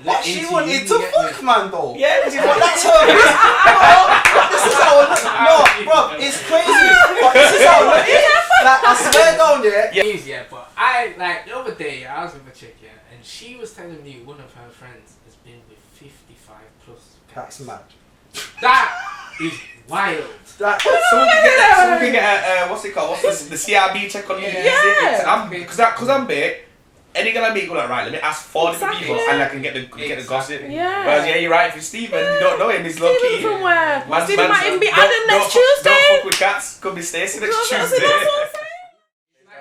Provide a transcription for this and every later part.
But she wanted to fuck, man, though. Yeah, but that's her. This is how. No, bro, it's crazy. But this is how. Like, I swear down, Yeah, but I like the other day I was with a chick, and she was telling me one of her friends has been with 55 plus guys. That's mad. That is wild. Someone can get a what's it called? What's the CRB check on me? Yeah. Because I'm big. Any girl I meet, go like, right, let me ask 4 different people and I can get the gossip. Yeah. Whereas, you're right, if it's Stephen, you don't know him, he's low key. From where? Stephen might even be Adam next Tuesday. Don't fuck with cats, could be Stacey next Tuesday.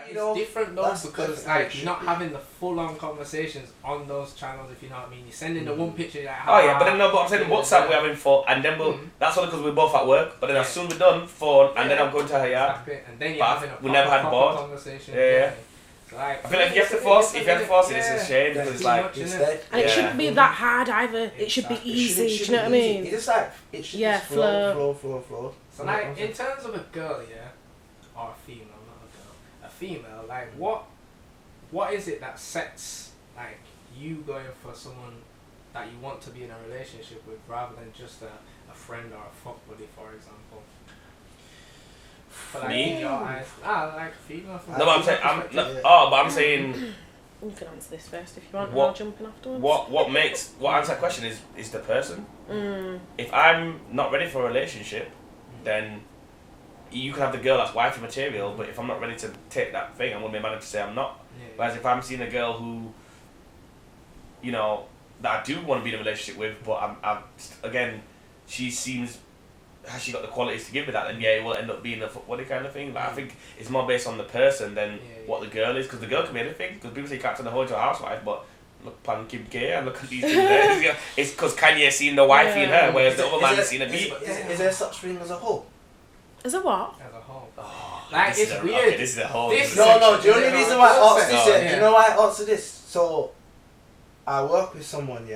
It's different though because like you're not having the full-on conversations on those channels, if you know what I mean. You're sending the one picture like, oh yeah, but then no, but I'm saying WhatsApp we're having fun, and then that's only because we're both at work. But then as soon as we're done, phone, and then I'm going to her yard. And then you're having a we never had bored conversation. Yeah. So like, I feel like if you have to force it, it's a shame because it's like and it shouldn't be that hard either. It should be easy. Do you know what I mean? It's like it should just flow. So like in terms of a girl, or a female, not a girl, a female, like what is it that sets like you going for someone that you want to be in a relationship with rather than just a friend or a fuck buddy, for example? But like in your eyes, like a female. No, but I'm saying. You can answer this first if you want. I'll jump in afterwards. What answers that question is the person. If I'm not ready for a relationship, then you can have the girl that's wifey material. But if I'm not ready to take that thing, I'm gonna be managed to say I'm not. Whereas if I'm seeing a girl who, you know, that I do want to be in a relationship with, but I'm again, she seems. Has she got the qualities to give me that? Then it will end up being a fuck buddy kind of thing. Like I think it's more based on the person than what the girl is, because the girl can be anything. Because people say you can't turn a hoe into a housewife, but look upon Kim K and look at these two there. It's because Kanye seen the wifey in her, whereas the other man seen a beat. Is there such thing as a hoe? As a what? As a hoe. Oh, like it's weird. Okay, this is a hoe. No. The only reason why I asked this, do you know why I answered this? So I work with someone,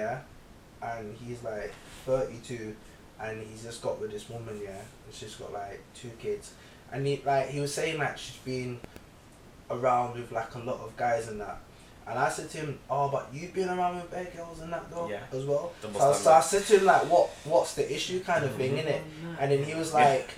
and he's like 32. And he's just got with this woman, and she's got like 2 kids, and he was saying like she's been around with like a lot of guys and that, and I said to him, oh, but you've been around with bare girls and that though as well. So I said to him like, what's the issue kind of thing, innit? And then he was like,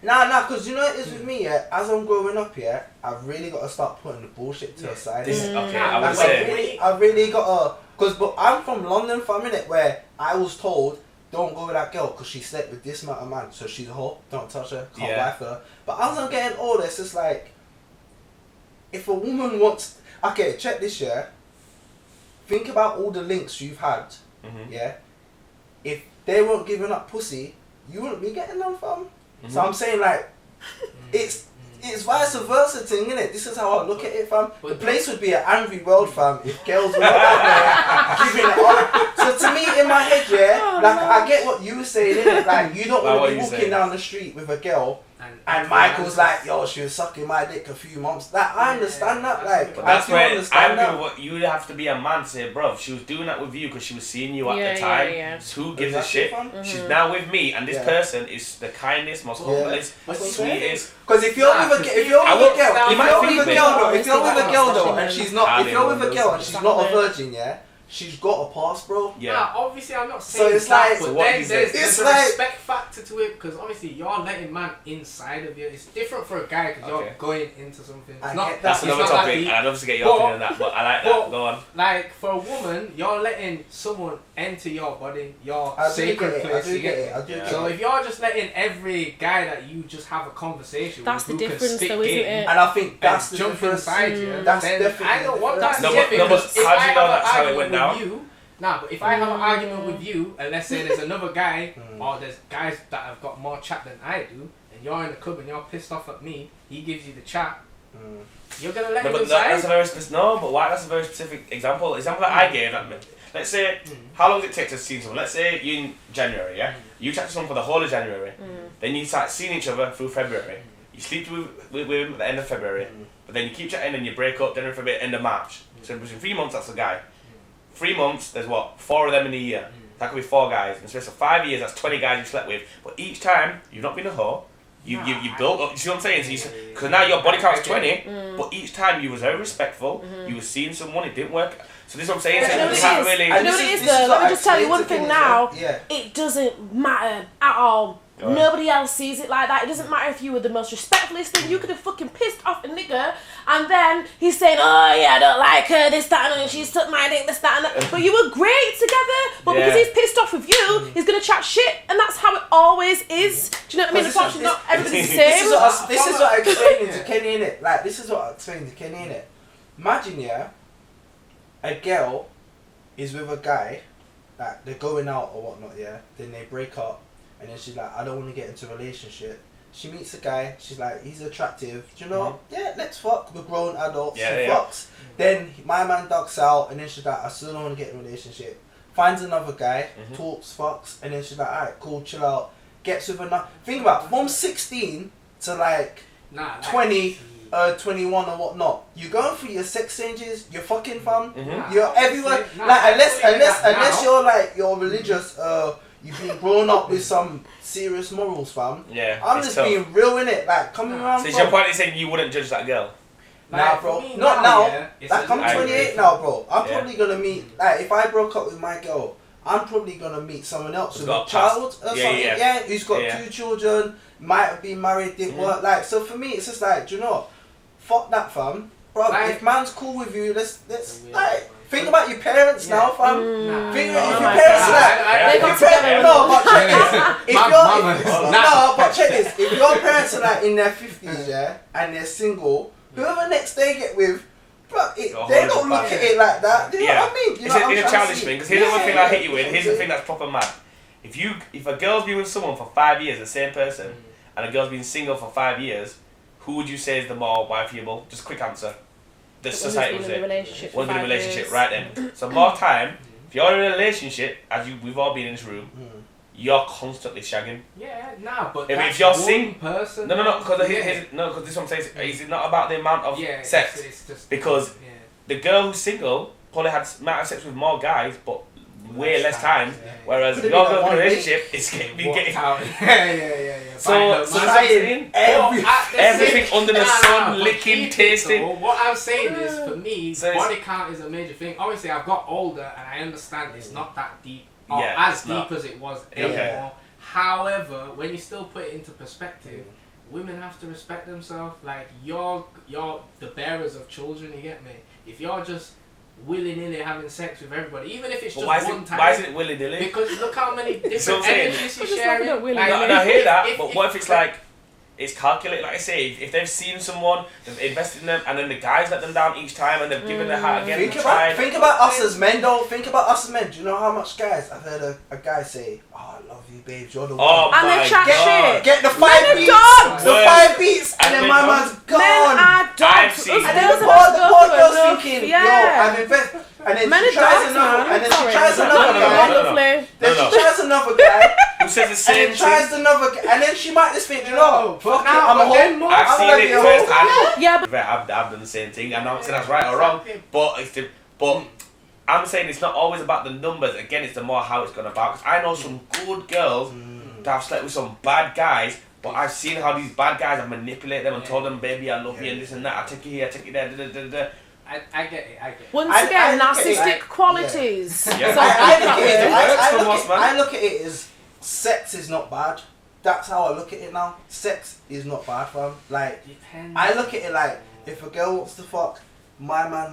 nah, because you know what it is with me, as I'm growing up, I've really got to start putting the bullshit to the side. I really got to, but I'm from London for a minute where I was told, don't go with that girl because she slept with this amount of man, so she's a hoe. Don't touch her. Can't wife her. But as I'm getting older, it's just like, if a woman wants, okay, check this, think about all the links you've had, if they weren't giving up pussy, you wouldn't be getting them from. So I'm saying like, it's vice versa thing, innit? This is how I look at it, fam. The place would be an angry world, fam, if girls were not out there giving it up. So to me, in my head, I get what you were saying, innit? Like, you don't want to be walking down the street with a girl and Michael's like, yo, she was sucking my dick a few months. Like, I understand that, like, but that's where you would have to be a man to say, bruv, she was doing that with you because she was seeing you at the time. So who gives a shit? She's now with me, and this person is the kindest, most humblest, sweetest. Because if you're with a girl though, and she's not, if you're with a girl and she's not a virgin, she's got a pass, bro. Obviously I'm not saying it's like, but then there's a respect factor to it, because obviously you're letting man inside of you. It's different for a guy because you're going into something. That's another topic, and I'd love to get your opinion on that, but I like that. Go on. Like for a woman, you're letting someone enter your body, your sacred place. I do get it. So if you're just letting every guy that you just have a question that's with, the difference, though, isn't it? And I think that's the jump difference. Inside you. That's definitely. I don't want that. No, but how do you know that's how it went down? But if I have an argument with you, and let's say there's another guy, or there's guys that have got more chat than I do, and you're in the club and you're pissed off at me, he gives you the chat, you're gonna let him inside? That's a very specific. No, but why? That's a very specific example. Example that I gave. Let's say, how long does it take to see someone? Let's say you in January, you chat to someone for the whole of January, then you start seeing each other through February. You sleep with him at the end of February, but then you keep chatting and you break up, then for a bit, end of March. So in 3 months, that's a guy. 3 months, there's 4 of them in a year. That could be 4 guys. In the space of 5 years, that's 20 guys you slept with. But each time, you've not been a hoe. You built up. You see what I'm saying? Because now your body count's 20, but each time you was very respectful. You was seeing someone, it didn't work. So this is what I'm saying. Do you know what You can't it is? really. Do you know what it is though? Let me just tell you one thing now. Yeah. It doesn't matter at all. Right. Nobody else sees it like that. It doesn't matter if you were the most respectfulest thing. You could have fucking pissed off a nigga, and then he's saying, "Oh yeah, I don't like her, this, that, and she took my dick, this, that, and that." But you were great together. But because he's pissed off with you, he's gonna chat shit, and that's how it always is. Do you know what I mean? Unfortunately, not everybody's the same. This is what I explained to Kenny, innit? Like, this is what I explained to Kenny, innit? Imagine, yeah, a girl is with a guy, like, they're going out or whatnot, yeah, then they break up, and then she's like, I don't want to get into a relationship. She meets a guy, she's like, he's attractive. Do you know what? Yeah, let's fuck. We're grown adults. She fucks. Then my man ducks out, and then she's like, I still don't want to get in a relationship. Finds another guy, talks, fucks, and then she's like, alright, cool, chill out. Gets with another. Think about it, from 16 to like 20, 21 or whatnot. You're going through your sex changes, you're fucking fun. You're everywhere. Like, unless you're like, you're religious, you've been grown up with some serious morals, fam. Yeah. I'm just being real in it, like coming around. So is your point is saying you wouldn't judge that girl? Nah, bro. Not now. Like, I'm 28 now, bro. I'm probably gonna meet. Like, if I broke up with my girl, I'm probably gonna meet someone else with a child or something. Yeah, who's got 2 children, might have been married, didn't work. Like, so for me, it's just like, do you know what? Fuck that, fam. Bro, Like, if man's cool with you, let's like. Think about your parents now, fam. Think about if your parents but check this. If your parents are like in their 50s, yeah, and they're single, whoever next they get with, bro, they don't look at it like that. You know what I mean? You know It's a childish thing, because here's the one thing I hit you with. Here's the thing that's proper mad. If a girl's been with someone for 5 years, the same person, and a girl's been single for 5 years, who would you say is the more wifeable? Just quick answer. The society would say. One's been in a relationship, right then. So more time, if you're in a relationship, as we've all been in this room, you're constantly shagging. Yeah, nah, but if you're single, person. No, because this is what I'm saying. Is it not about the amount of sex? It's just, because the girl who's single probably might have sex with more guys, but way less time. Whereas your girl in a relationship is getting. Yeah. So everything under the sun, licking, tasting. What I'm saying is, for me, body count is a major thing. Obviously, I've got older and I understand it's not that deep, or as deep as it was anymore. However, when you still put it into perspective, women have to respect themselves. Like, you're the bearers of children. You get me? If you're just willy-nilly having sex with everybody, even if it's just one time. Why is it willy-nilly? Because look how many different energies you're sharing. I hear that, but what if it's like, it's calculated, like I say, if they've seen someone, they've invested in them, and then the guys let them down each time, and they've given their heart again. Think about us as men, though. Think about us as men. Do you know how much guys, I've heard a guy say, oh, I love you, babes, you're the one. Oh, and they chat shit. Get the 5 beats. The 5 beats, and then my man's gone. Men are dogs. I've seen and then the poor girl's thinking, yo, I've invested. And then she tries another. And then she tries another guy. Then she tries another guy. Who says the same thing? And then tries another guy. And then she might just think, you know, fuck it, I'm a hoe. I've seen it firsthand. Yeah, but I've done the same thing. I'm not saying that's right or wrong, but I'm saying it's not always about the numbers. Again, it's the more how it's gone about. Because I know some good girls that have slept with some bad guys, but I've seen how these bad guys have manipulated them and told them, baby, I love you and this and that. I take you here, I take you there. I get it. Once again, narcissistic qualities. Yeah. I look at it as sex is not bad. That's how I look at it now. Sex is not bad, fam. Like, I look at it like, if a girl wants to fuck, my man,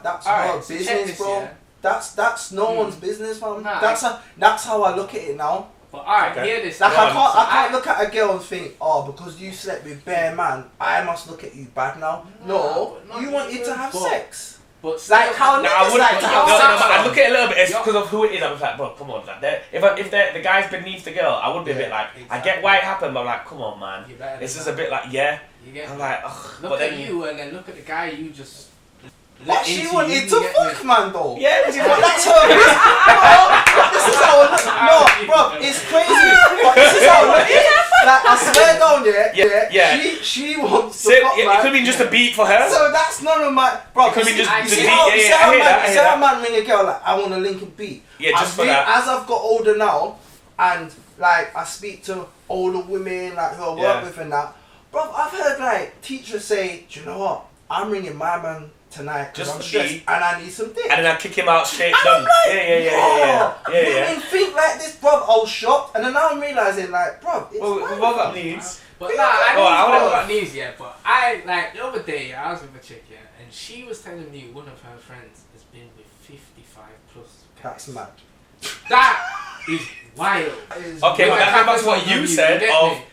that's her business, bro. Yeah. That's no one's business, fam. That's how I look at it now. But alright, hear this. Like, I can't look at a girl and think, oh, because you slept with bare man, I must look at you bad now. No, you wanted to have sex. But like how niggas like to have sex. I look at it a little bit, it's because of who it is. I'm like, bro, come on. Like, if the guy's beneath the girl, I would be a bit like, I get why it happened, but I'm like, come on, man. It's just a bit like, I'm like, ugh. Look at you and then look at the guy you just. What she wanted to fuck, man, though. Yeah, that's her. This is how I look. No, bro, it's crazy. But this is how I look. Like, I swear down, she wants to fuck, man. It could have been just a beat for her. So that's none of my. Bro, it could have been just the beat. I hear that. Man ring a girl like, I want to link a beat. Yeah, just for that. As I've got older now, and like I speak to older women like who I work with and that, bro, I've heard like teachers say, do you know what? I'm ringing my man tonight because Just I'm to stressed be- and I need some dick. And then I kick him out straight. And Done. I'm like, Yeah. Women think like this, bruv. I was shocked, and then now I'm realizing, like, bruv, it's Well, fine. we've all got needs. But nah, I Oh, I don't wanna- know about news yet. But I like the other day I was with a chick, yeah, and she was telling me one of her friends has been with 55 plus guys. That's mad. That is wild. Okay, but that goes back to what you said get of me?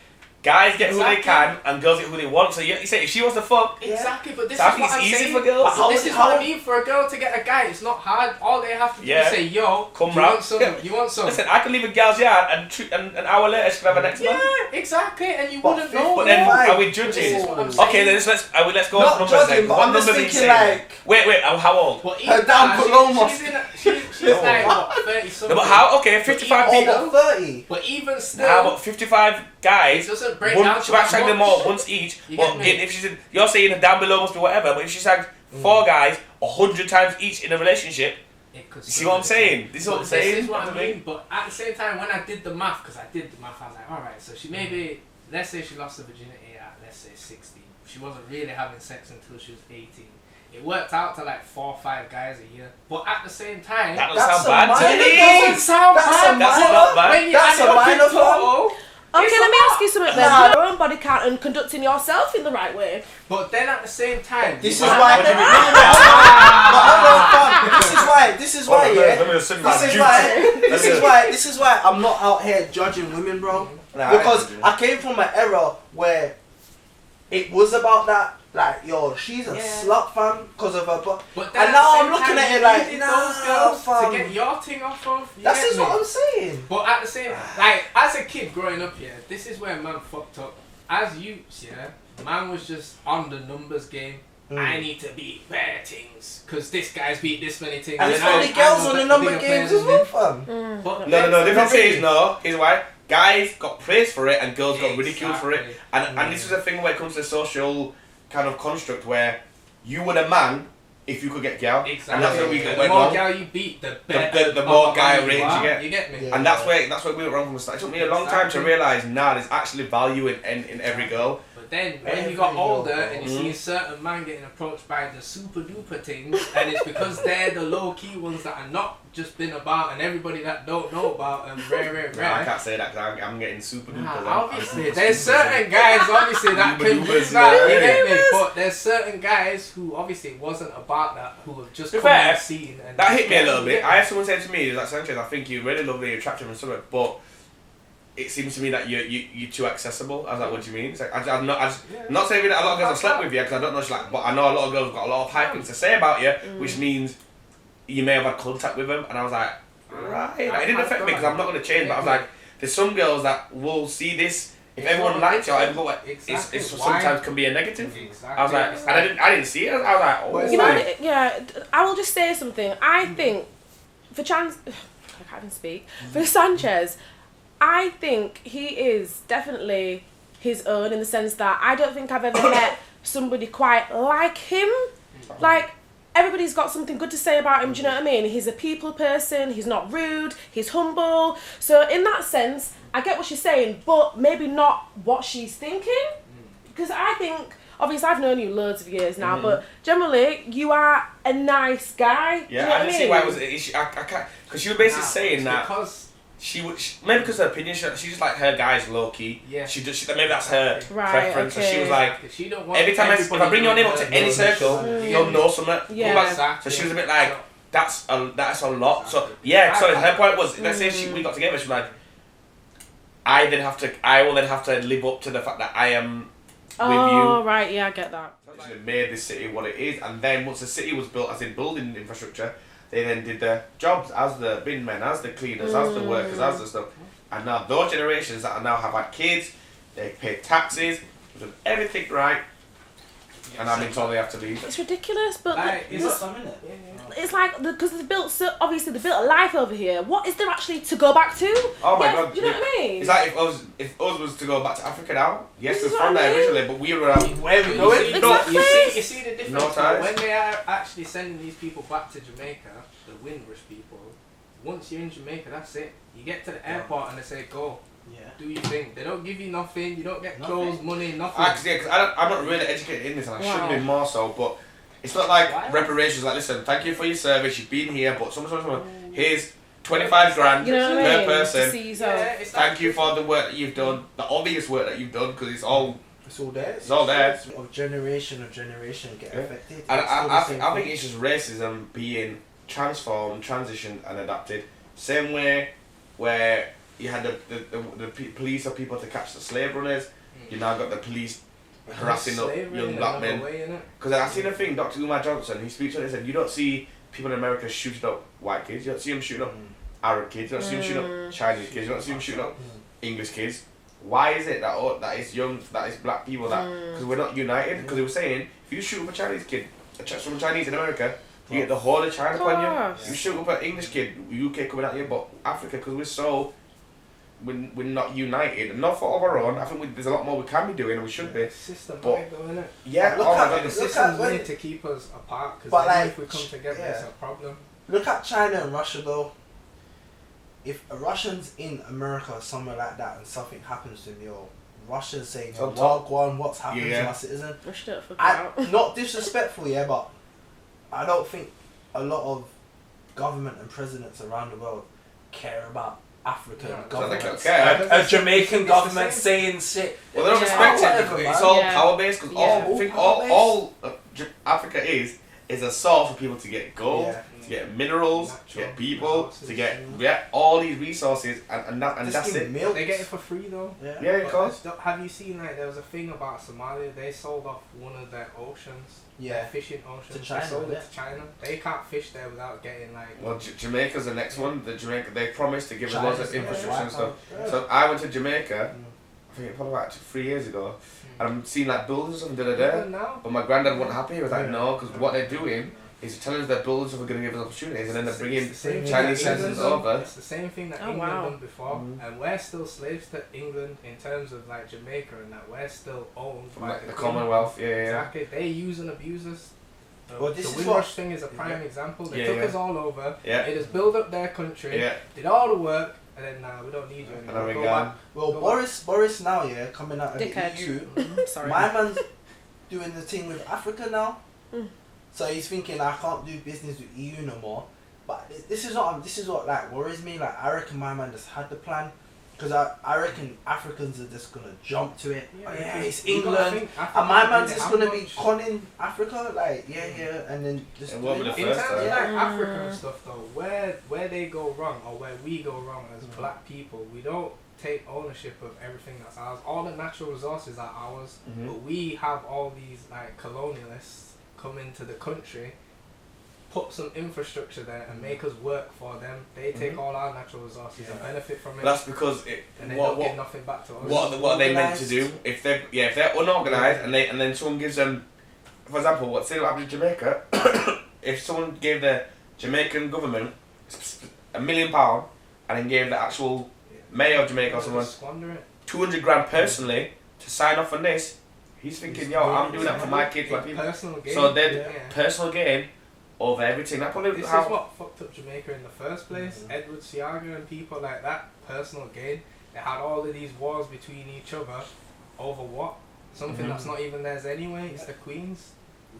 guys get who they Exactly. can and girls get who they want. So you say if she wants to fuck, Exactly, but this so I is think what I'm it's easy saying. for girls. But how- This is what I mean for a girl to get a guy. It's not hard. All they have to do Yeah. is say, "Yo, Come do you round. want some? Yeah. You want some?" Listen, I can leave a girl's yard and an hour later she can have a next Yeah, man. exactly, and you But wouldn't know. But then Fine. are we This judging? is what I'm saying. Okay, then let's go Not with numbers judging, then. but What I'm just numbers are you thinking saying? like, Wait, how old? But Her damn Paloma. She's No. like what 30 something. No, but how? Okay, 55 But people. oh, but 30. But even still, How about 55 it guys? doesn't break One, down she to might that shag them much. all once each. You Well, get me? if she said, you're saying down below must be whatever, but if she shagged 4 guys 100 times each in a relationship, It could you see what I'm saying? This is what I'm But saying. This is what I You know mean. But at the same time, when I did the math, because I did the math, I was like, all right. So she maybe, let's say she lost her virginity at let's say 16. She wasn't really having sex until she was 18. It worked out to like 4 or 5 guys a year. But at the same time, That That's doesn't a sound bad to minor me. thing. doesn't sound That's bad. a That's minor- not bad. When you That's add a it up in minor total, Okay, it's let me a lot. ask you something then. Nah. Your own body count and conducting yourself in the right way. But then at the same time, This is What- why. what do you mean? But hold on, fam. This is why, yeah. Let me just sit This is why I'm not out here judging women, bro. Nah, Because I I came from an era where it was about that, like, yo, she's a Yeah. slut, fam, because of her butt. But then And at now the I'm same looking time, at it you like, needed nah, those girls fam. to get your thing off of. You That's get just me? what I'm saying. But at the same, like, as a kid growing up here, this is where man fucked up. As youths, yeah, man was just on the numbers game. I need to beat bare things because this guy's beat this many things. And there's I- only I girls know on the bigger number players games than as well, him. fam. But No, then- difference is no. Here's why. Guys got praised for it and girls got ridiculed for it. Exactly. And this is a thing when it comes to social kind of construct where you were a man if you could get gal. Exactly. And that's where we the went more wrong. gal you beat, the better. the more of a guy man range you are. get. You get me? Yeah. And that's where we went wrong from the start. It took me a long time to Exactly. realise, nah, there's actually value in every girl. But then when you got Every older girl. and you see a certain man getting approached by the super duper things, and it's because they're the low key ones that are not just been about, and everybody that don't know about them, rare. Nah, I can't say that because I'm getting super duper. Nah, obviously, there's certain guys obviously that can do Duper-dupers, that. You yeah. get me? But there's certain guys who obviously wasn't about that, who have just To be come on fair, the scene. And That hit me a little You bit. get me? I had someone say to me, like Sanchez, I think you're really lovely, attractive and something, but it seems to me that you're too accessible. I was like, what do you mean? It's like, I'm not saying that a lot of girls have slept with you because I don't know. She's like, but I know a lot of girls have got a lot of high things to say about you, which means you may have had contact with them. And I was like, right. Like, it didn't affect me because I'm not going to change. But I was like, there's some girls that will see this. If everyone likes you, Exactly. it's Why? sometimes can be a negative. Exactly. I was like, and I didn't see it. I was like, oh. You know, yeah, I will just say something. I think for I can't even speak. For Sanchez, I think he is definitely his own in the sense that I don't think I've ever met somebody quite like him. Like, everybody's got something good to say about him, do you know what I mean? He's a people person, he's not rude, he's humble. So in that sense, I get what she's saying, but maybe not what she's thinking. Because I think, obviously I've known you loads of years now, but generally you are a nice guy. do you know Yeah, what I didn't see why it was an issue. I can't, because she was basically saying that because maybe because of her opinion, she's just like her guy's low key. Yeah. Maybe that's her Right, preference. So she okay. was like, she don't want every time if I bring your name up to any circle, you'll know something. Yeah. So she was a bit like, that's a lot. So yeah, so her point was, let's say we got together, she was like, I will then have to live up to the fact that I am with Oh, you. right, yeah, I get that. She made this city what it is, and then once the city was built, as in building infrastructure, they then did the jobs as the bin men, as the cleaners, as the workers, as the stuff. And now those generations that now have had kids, they pay taxes, they've done everything right, and I'm being told they have to leave. It's ridiculous, but It's it's like because they built obviously they built a life over here. What is there actually to go back to? Oh my Yeah, God! you know what I mean? It's like if us was to go back to Africa now. Yes, This we're is from what I there mean. originally, but we were. where we You going? see, Exactly. you see the difference. No ties. When they are actually sending these people back to Jamaica, the Windrush people, once you're in Jamaica, that's it. You get to the airport and they say, go, Yeah. do your thing. They don't give you nothing, you don't get Nothing. clothes, money, nothing. Actually, because I'm not really educated in this, and I should Wow. be more so. But It's not like Why? reparations. Like, listen, thank you for your service. You've been here, but here's 25 grand You know what I per mean? person. To see yourself. it's Thank you for the work that you've done, the obvious work that you've done, because it's all there. It's all there. Of generation get affected. And It's still the I same think thing. it's just racism being transformed, transitioned, and adapted. Same way where you had the police or people to catch the slave runners, you now got the police harassing up young black men. Because I seen a thing, Dr. Umar Johnson, he speaks on it and said, you don't see people in America shooting up white kids, you don't see them shooting up Arab kids, you don't see them shooting up Chinese kids, you don't see them shooting up English kids. Why is it that it's young, that it's black people, that because we're not united? Because they were saying, if you shoot up a Chinese kid, some Chinese in America, you get the whole of China upon you. You shoot up an English kid, UK coming at you, but Africa, because we're not united, not for our own. I think there's a lot more we can be doing, and we should be. Systematic, though, isn't it? Yeah, Look oh my at- God, The look system's at- made to keep us apart, But because like, if we come together, it's a problem. Look at China and Russia though. If a Russian's in America or somewhere like that and something happens to me, or Russians saying, So well, go on, what's happened Yeah. to my citizen? Rush don't fuck out. Not disrespectful, yeah, but I don't think a lot of government and presidents around the world care about African No, governments. so they don't care. A Jamaican It's the government same. saying shit. Well, they don't Yeah. respect it. Whatever, It's man. all Yeah. power based. Because Yeah. all Africa is a source for people to get gold, Yeah. to get minerals, to Natural get people, resources, to get all these resources, and Just that's give it. milk. They get it for free, though. Yeah. Yeah, of course. Have you seen, like, there was a thing about Somalia? They sold off one of their oceans, Yeah. their fishing oceans. To China, They sold yeah. it to China. They can't fish there without getting, like... Well, Jamaica's the next one. They promised to give us lots of China's infrastructure and stuff. Yeah. So I went to Jamaica, I think probably about 3 years ago, and I'm seeing like buildings and Even now, But my granddad wasn't happy. He was like, no, because what they're doing is telling us that buildings are going to give us opportunities, and then they're bringing it's the same thing Chinese that England citizens done. over. It's the same thing that Oh, England wow. done before, and we're still slaves to England in terms of like Jamaica, and that we're still owned From by like the Queen. Commonwealth, yeah. Exactly, they use and abuse us. Well, this the is Windrush thing is a prime example. They took Yeah. us all over. Yeah. They just built up their country, Yeah. did all the work, and then nah, we don't need you And anymore. then we Go gone. back. Well, Go Boris now, yeah, coming out of Dickhead. the EU. Sorry. My man's doing the thing with Africa now. Mm. So he's thinking I can't do business with EU no more. But this is what like worries me. Like I reckon my man just had the plan. Because I reckon Africans are just gonna jump to it. Yeah, Oh, yeah, because it's you gotta England. think And my Africa man's really just have gonna be much. conning Africa, like yeah, and then just And what doing would that. In first terms of time. like Africa and stuff though, where they go wrong or where we go wrong as black people, we don't take ownership of everything that's ours. All the natural resources are ours, but we have all these like colonialists come into the country, put some infrastructure there and make us work for them. They take all our natural resources and benefit from it, That's because and they what don't give nothing back to us. what are they meant to do? If they're unorganized and then someone gives them, for example, what say what happened in Jamaica, if someone gave the Jamaican government £1 million and then gave the actual mayor of Jamaica or someone Squander it. 200 grand personally to sign off on this, he's thinking, yo, I'm doing that for my kids, my people. Personal gain. So they're Yeah. personal gain over everything. That probably This is how what fucked up Jamaica in the first place. Edward Siaga and people like that, personal gain. They had all of these wars between each other over what? Something that's not even theirs anyway. It's the Queen's.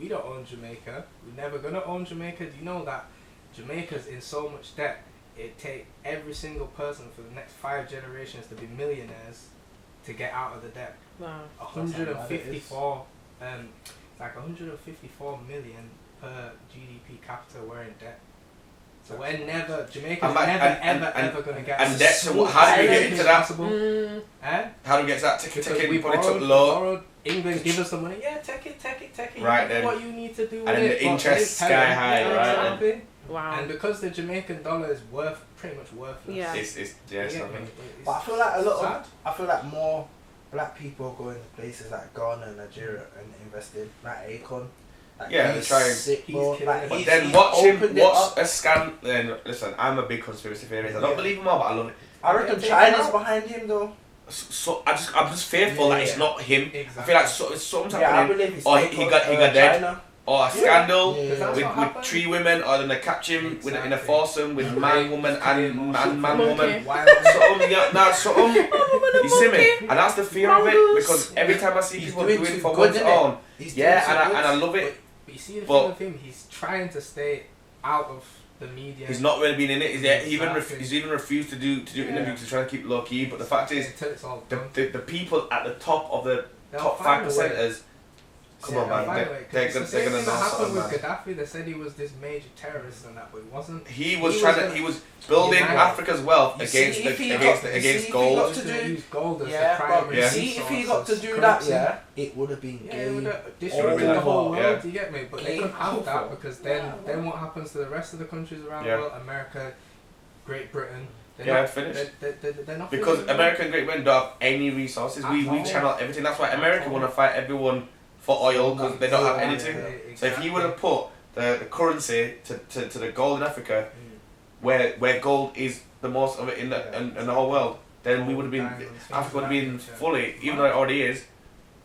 We don't own Jamaica. We're never gonna own Jamaica. Do you know that Jamaica's in so much debt? It take every single person for the next 5 generations to be millionaires to get out of the debt. Wow. 154, like 154 million per GDP capita. We're in debt, so we're never Jamaica's And never and- ever gonna get. and as debt, so smooth how do we as get into that? possible. Eh? how do we get to that ticket Because we probably took borrowed, low. England give us the money. Yeah, take it. Right You do then. what you need to do. And with then it, the but interest they sky tell you, high, yeah, right? exactly. Wow. And because the Jamaican dollar is pretty much worthless. Yeah. It's you yes, get I me? think. It's But I feel like sad. I feel like more black people go into places like Ghana and Nigeria and invest in like Akon. Like Yeah, he's they're trying. sick, He's bro. killing Like, it. But he's- then he's watch opened it up. a scam. Then listen, I'm a big conspiracy theorist. I don't Yeah. believe him all, but I love it. I reckon Take it China's out. behind him though. So I'm just fearful that it's Yeah. not him. Exactly. I feel like something's Yeah, I happening, believe it's or he got dead, China. or a scandal Yeah. That's with what happened. 3 women, or then they catch him in a Exactly. foursome with man, woman, and man, Monkey. woman. Wild. Something, yeah, nah, something. You see me? And that's the fear of it, Mongoose. because every time I see He's people doing doing too for good, one's innit? own, He's yeah, doing so and I love it. But you see the But- thing with him, he's trying to stay out of the media. He's not really been in it. Exactly. He's even refused to do interviews to try to keep low key. But the fact is, until it's all the done. people at the top of the They'll top find a way. 5%ers. Come on, They'll man. find a way, 'cause They're it's the gonna same thing that know happened something, with man. Gaddafi. They said he was this major terrorist and that, but he wasn't. He was building Unite. Africa's wealth You see, against if he against got- against see, if he gold. got He to was gonna do- use gold as Yeah, the bro. primary See, if he got to resource do as that, currency. yeah, it would have been Yeah, it would game. have disrupted over. the whole Yeah. world. You get me? But they Game couldn't have that over. because then what happens to the rest of the countries around Yeah. the world? America, Great Britain. They're Yeah, not, it's finished. They're not Because finished. America and Great Britain don't have any resources. We At all. channel everything. That's why America want to fight everyone for oil because they don't have anything. Yeah, So if he would have exactly. put the currency to the gold in Africa, where gold is the most of it in the whole world, then we would have been Diamonds, Africa would have been things like that. fully, even though it already is,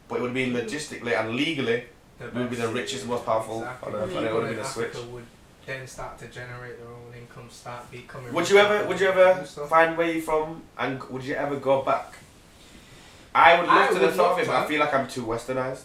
but it would have been logistically and legally. We would be the richest and most powerful Exactly. on earth, and it People would have in been a switch. Africa would then start to generate their own income, start becoming. Would you ever do stuff. find where you're from, and would you ever go back? I would love to the would thought love of it, but I to. feel like I'm too westernized.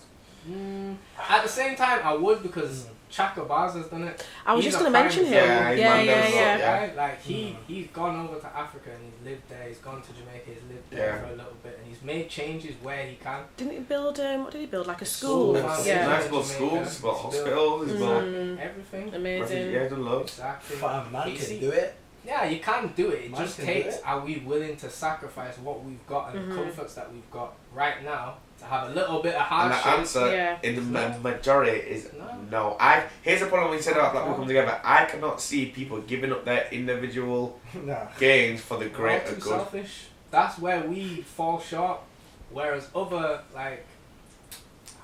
At the same time, I would because Chaka Baz has done it. I was He's just a going to mention prime him. Yeah, he's Yeah, Mandela's yeah, son, yeah. yeah. Right? Like he's gone over to Africa and he's lived there. He's gone to Jamaica. He's lived there Yeah. for a little bit, and he's made changes where he can. Didn't he build, what did he build? Like a school? School, Yeah. Nice little schools, he's got hospitals, he's got Everything. Amazing. yeah, he's done loads. Exactly. Fam, man But you can see- do it. Yeah, you can do it. It Man just can do takes, it. are we willing to sacrifice what we've got and Mhm. the comforts that we've got right now to have a little bit of And the hardship? answer Yeah. in the majority is No. no. Here's the problem when you said about black people come together. I cannot see people giving up their individual Nah. gains for the We're all greater too good. selfish. That's where we fall short. Whereas other, like...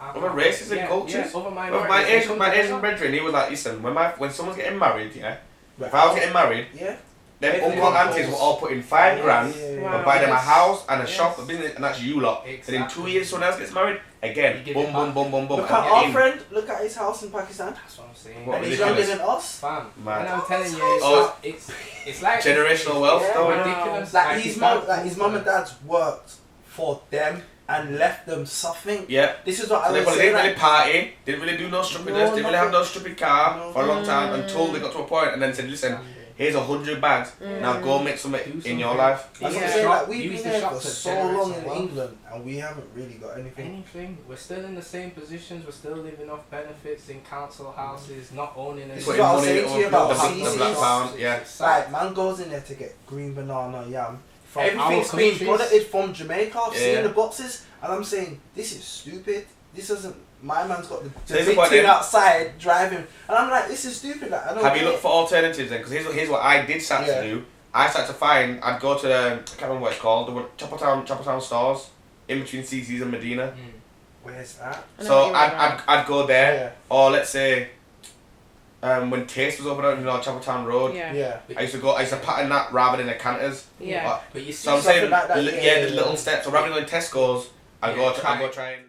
Other races and cultures? Yeah, other Well, minorities. my they Asian, come my Asian together. brethren, he was like, listen, when someone's getting married, yeah, if I was getting married, Yeah. then Everyone uncle and aunties goes- will all put in 5 grand, Wow. will buy them a Yes. house and a Yes. shop, a business, and that's you lot. Exactly. And in 2 years, someone else gets married, again, You give boom, it boom, back. boom, boom, boom. Look and at our in. friend. Look at his house in Pakistan. That's what I'm saying. What And he's ridiculous. younger than us. Fam, Mad. and I'm telling you, Oh, it's like... Generational wealth, Yeah. though. Wow. ridiculous. Like his mum, dad- like his mum and dad's worked for them and left them suffering. Yeah. This is what So I they was probably saying. didn't really Like, party, didn't really do no stupidness, didn't really have no stupid car No. for a long time until they got to a point and then said, listen, here's 100 bags, now go make something Do in your something. life. that's what Yeah. I'm saying. Like, Shop- we've use been the there shop for to so generate long some in wealth. England and we haven't really got anything. Anything. We're still in the same positions. We're still living off benefits in council houses, not owning This is Putting what I was money saying to you over about the CCs. black pound, yeah. Like, man goes in there to get green banana, yam. From Everything's our being countries. produced from Jamaica. I've Yeah. seen the boxes, and I'm saying this is stupid. This isn't. My man's got the here's the big point thing then. outside driving, and I'm like, this is stupid. Like, I don't. Have you get looked it. for alternatives then? Because here's what I did start Yeah. to do. I started to find, I'd go to the, I can't remember what it's called, there were Chapel Town stores in between CC's and Medina. Where's that? I know So what you're on about. I'd go there, Yeah. or let's say, when Taste was open on, Chapel Town Road, Yeah. Yeah. I used to pattern that rather than the canters. Yeah. But you see, So I'm Something saying, like that, yeah, yeah, the yeah, little yeah. steps. So rather than going Tesco's, I'd Yeah, go try and